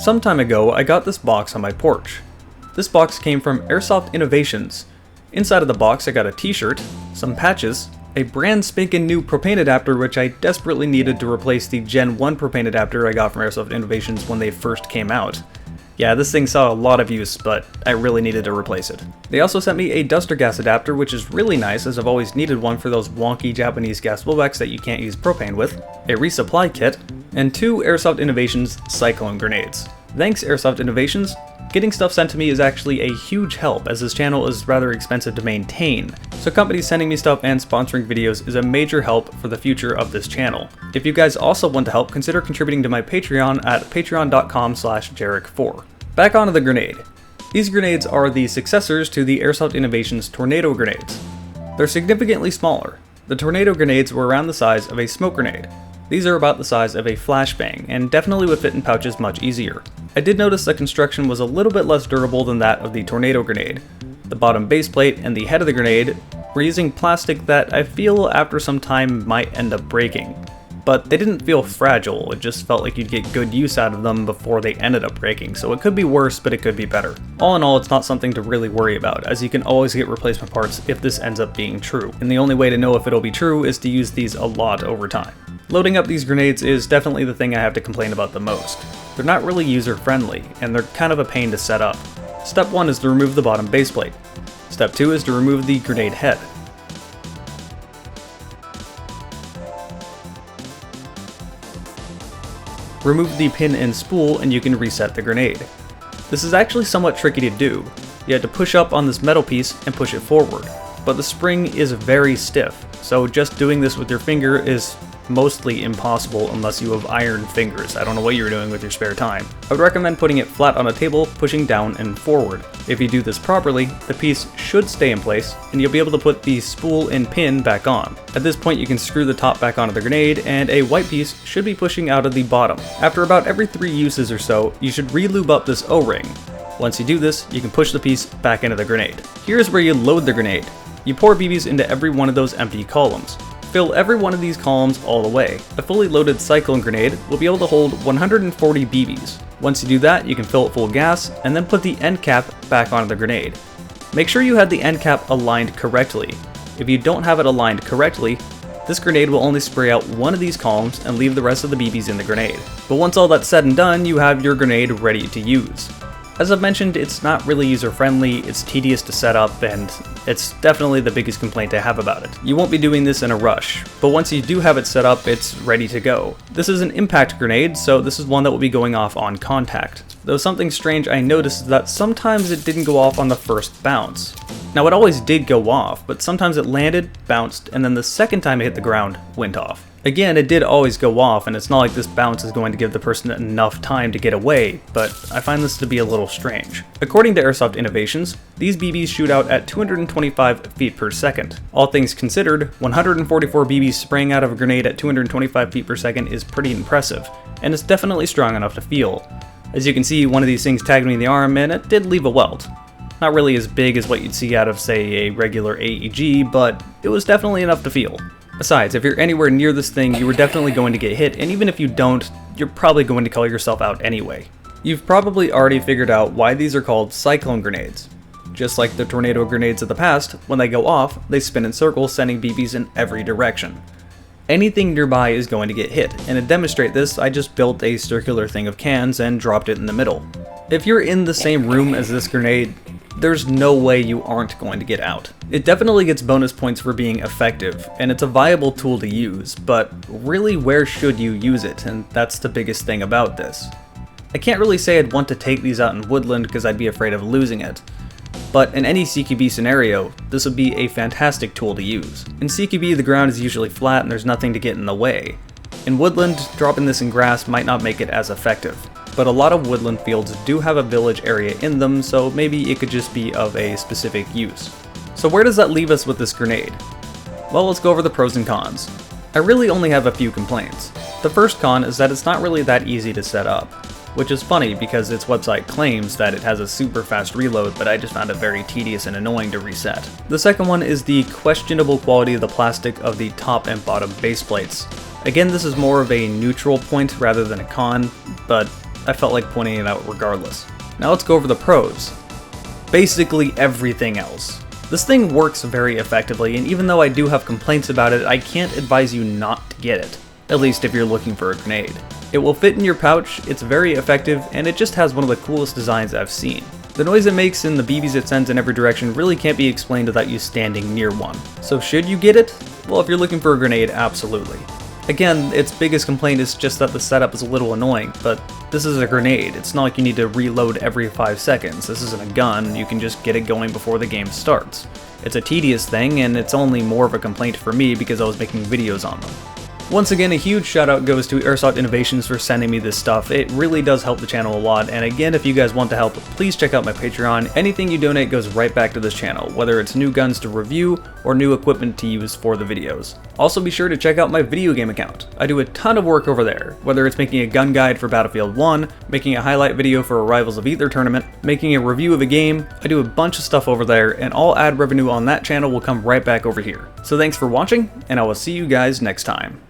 Some time ago, I got this box on my porch. This box came from Airsoft Innovations. Inside of the box I got a t-shirt, some patches, a brand spanking new propane adapter which I desperately needed to replace the Gen 1 propane adapter I got from Airsoft Innovations when they first came out. Yeah, this thing saw a lot of use, but I really needed to replace it. They also sent me a duster gas adapter, which is really nice as I've always needed one for those wonky Japanese gas blowbacks that you can't use propane with, a resupply kit, and 2 Airsoft Innovations Cyclone grenades. Thanks Airsoft Innovations, getting stuff sent to me is actually a huge help as this channel is rather expensive to maintain, so companies sending me stuff and sponsoring videos is a major help for the future of this channel. If you guys also want to help, consider contributing to my Patreon at patreon.com/Jarek4. Back onto the grenade. These grenades are the successors to the Airsoft Innovations Tornado grenades. They're significantly smaller. The Tornado grenades were around the size of a smoke grenade. These are about the size of a flashbang, and definitely would fit in pouches much easier. I did notice the construction was a little bit less durable than that of the Tornado grenade. The bottom base plate and the head of the grenade were using plastic that I feel after some time might end up breaking. But they didn't feel fragile, it just felt like you'd get good use out of them before they ended up breaking, so it could be worse, but it could be better. All in all, it's not something to really worry about, as you can always get replacement parts if this ends up being true, and the only way to know if it'll be true is to use these a lot over time. Loading up these grenades is definitely the thing I have to complain about the most. They're not really user-friendly, and they're kind of a pain to set up. Step 1 is to remove the bottom base plate. Step 2 is to remove the grenade head. Remove the pin and spool and you can reset the grenade. This is actually somewhat tricky to do. You have to push up on this metal piece and push it forward, but the spring is very stiff, so just doing this with your finger is mostly impossible unless you have iron fingers. I don't know what you're doing with your spare time. I would recommend putting it flat on a table, pushing down and forward. If you do this properly, the piece should stay in place, and you'll be able to put the spool and pin back on. At this point you can screw the top back onto the grenade, and a white piece should be pushing out of the bottom. After about every 3 uses or so, you should re-lube up this O-ring. Once you do this, you can push the piece back into the grenade. Here's where you load the grenade. You pour BBs into every one of those empty columns. Fill every one of these columns all the way. A fully loaded Cyclone grenade will be able to hold 140 BBs. Once you do that, you can fill it full of gas, and then put the end cap back onto the grenade. Make sure you have the end cap aligned correctly. If you don't have it aligned correctly, this grenade will only spray out one of these columns and leave the rest of the BBs in the grenade. But once all that's said and done, you have your grenade ready to use. As I've mentioned, it's not really user-friendly, it's tedious to set up, and it's definitely the biggest complaint I have about it. You won't be doing this in a rush, but once you do have it set up, it's ready to go. This is an impact grenade, so this is one that will be going off on contact. Though something strange I noticed is that sometimes it didn't go off on the first bounce. Now it always did go off, but sometimes it landed, bounced, and then the second time it hit the ground, went off. Again, it did always go off, and it's not like this bounce is going to give the person enough time to get away, but I find this to be a little strange. According to Airsoft Innovations, these BBs shoot out at 225 feet per second. All things considered, 144 BBs spraying out of a grenade at 225 feet per second is pretty impressive, and it's definitely strong enough to feel. As you can see, one of these things tagged me in the arm, and it did leave a welt. Not really as big as what you'd see out of, say, a regular AEG, but it was definitely enough to feel. Besides, if you're anywhere near this thing, you were definitely going to get hit, and even if you don't, you're probably going to call yourself out anyway. You've probably already figured out why these are called Cyclone grenades. Just like the Tornado grenades of the past, when they go off, they spin in circles, sending BBs in every direction. Anything nearby is going to get hit, and to demonstrate this, I just built a circular thing of cans and dropped it in the middle. If you're in the same room as this grenade, there's no way you aren't going to get out. It definitely gets bonus points for being effective, and it's a viable tool to use, but really where should you use it, and that's the biggest thing about this. I can't really say I'd want to take these out in woodland because I'd be afraid of losing it, but in any CQB scenario, this would be a fantastic tool to use. In CQB, the ground is usually flat and there's nothing to get in the way. In woodland, dropping this in grass might not make it as effective. But a lot of woodland fields do have a village area in them, so maybe it could just be of a specific use. So where does that leave us with this grenade? Well, let's go over the pros and cons. I really only have a few complaints. The first con is that it's not really that easy to set up, which is funny because its website claims that it has a super fast reload, but I just found it very tedious and annoying to reset. The second one is the questionable quality of the plastic of the top and bottom base plates. Again, this is more of a neutral point rather than a con, but I felt like pointing it out regardless. Now let's go over the pros. Basically everything else. This thing works very effectively, and even though I do have complaints about it, I can't advise you not to get it, at least if you're looking for a grenade. It will fit in your pouch, it's very effective, and it just has one of the coolest designs I've seen. The noise it makes and the BBs it sends in every direction really can't be explained without you standing near one. So should you get it? Well, if you're looking for a grenade, absolutely. Again, its biggest complaint is just that the setup is a little annoying, but this is a grenade. It's not like you need to reload every 5 seconds. This isn't a gun, you can just get it going before the game starts. It's a tedious thing, and it's only more of a complaint for me because I was making videos on them. Once again, a huge shout out goes to Airsoft Innovations for sending me this stuff. It really does help the channel a lot, and again, if you guys want to help, please check out my Patreon. Anything you donate goes right back to this channel, whether it's new guns to review or new equipment to use for the videos. Also be sure to check out my video game account. I do a ton of work over there, whether it's making a gun guide for Battlefield 1, making a highlight video for a Rivals of Aether tournament, making a review of a game. I do a bunch of stuff over there, and all ad revenue on that channel will come right back over here. So thanks for watching, and I will see you guys next time.